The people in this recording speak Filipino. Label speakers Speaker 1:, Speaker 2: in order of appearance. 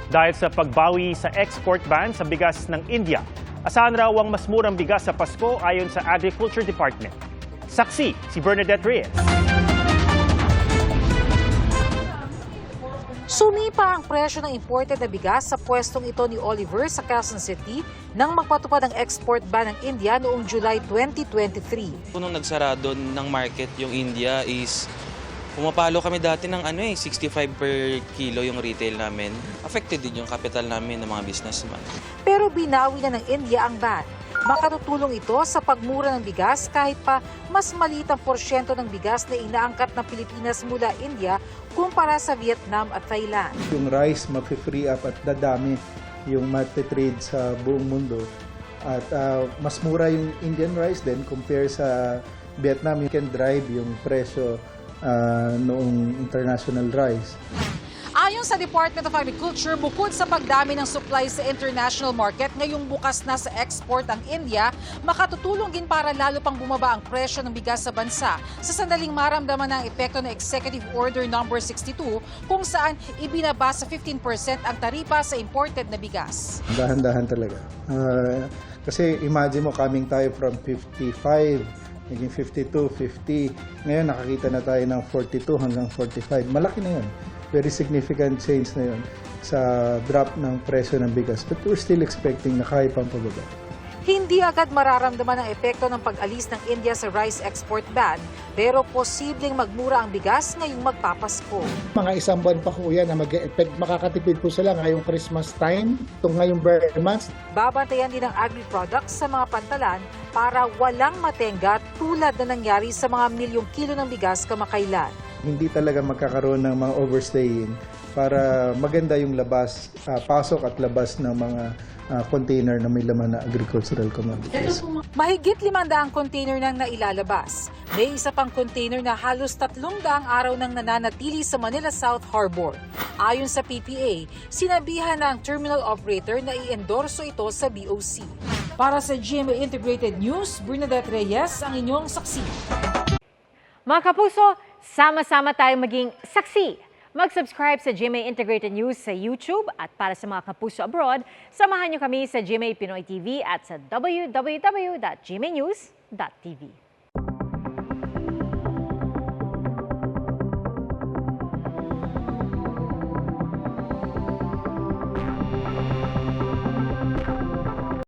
Speaker 1: Dahil sa pagbawi sa export ban sa bigas ng India, asahan raw ang mas murang bigas sa Pasko ayon sa Agriculture Department. Saksi si Bernadette Reyes.
Speaker 2: Sumipa ang presyo ng imported na bigas sa pwestong ito ni Oliver sa Quezon City nang magpatupad ang export ban ng India noong July 2023.
Speaker 3: Nung nagsarado ng market yung India is pumapalo kami dati ng 65 per kilo yung retail namin. Affected din yung capital namin ng mga businessman.
Speaker 2: Pero binawi na ng India ang ban. Makatutulong ito sa pagmura ng bigas kahit pa mas maliit ang porsyento ng bigas na inaangkat ng Pilipinas mula India kumpara sa Vietnam at Thailand.
Speaker 4: Yung rice mapi-free up at dadami yung matitrade sa buong mundo. At mas mura yung Indian rice din compare sa Vietnam. You can drive yung presyo noong international rice.
Speaker 2: Ayon sa Department of Agriculture, bukod sa pagdami ng supply sa international market, ngayong bukas na sa export ang India, makatutulong din para lalo pang bumaba ang presyo ng bigas sa bansa sa sandaling maramdaman ng epekto ng Executive Order No. 62 kung saan ibinaba sa 15% ang taripa sa imported na bigas.
Speaker 4: Dahan-dahan talaga. Kasi imagine mo, coming tayo from 55, naging 52, 50. Ngayon nakakita na tayo ng 42 hanggang 45. Malaki na yun. Very significant change na yun sa drop ng presyo ng bigas. But we're still expecting na kaya pang pababa.
Speaker 2: Hindi agad mararamdaman ang epekto ng pag-alis ng India sa rice export ban, pero posibleng magmura ang bigas ngayong magpapasko.
Speaker 5: Mga isang buwan pa po yan na mag-e-effect. Makakatipid po sila ngayong Christmas time, itong ngayong bare months.
Speaker 2: Babantayan din ang agri-products sa mga pantalan para walang matenga tulad na nangyari sa mga milyong kilo ng bigas kamakailan.
Speaker 4: Hindi talaga magkakaroon ng mga overstaying para maganda yung labas, pasok at labas ng mga container na may laman na agricultural commodities.
Speaker 2: Mahigit 500 container nang nailalabas. May isa pang container na halos 300 araw nang nananatili sa Manila South Harbor. Ayon sa PPA, sinabihan na ang terminal operator na i-endorso ito sa BOC. Para sa GMA Integrated News, Bernadette Reyes ang inyong saksi.
Speaker 6: Mga kapuso, sama-sama tayong maging saksi. Mag-subscribe sa GMA Integrated News sa YouTube at para sa mga kapuso abroad, samahan niyo kami sa GMA Pinoy TV at sa www.gmanews.tv.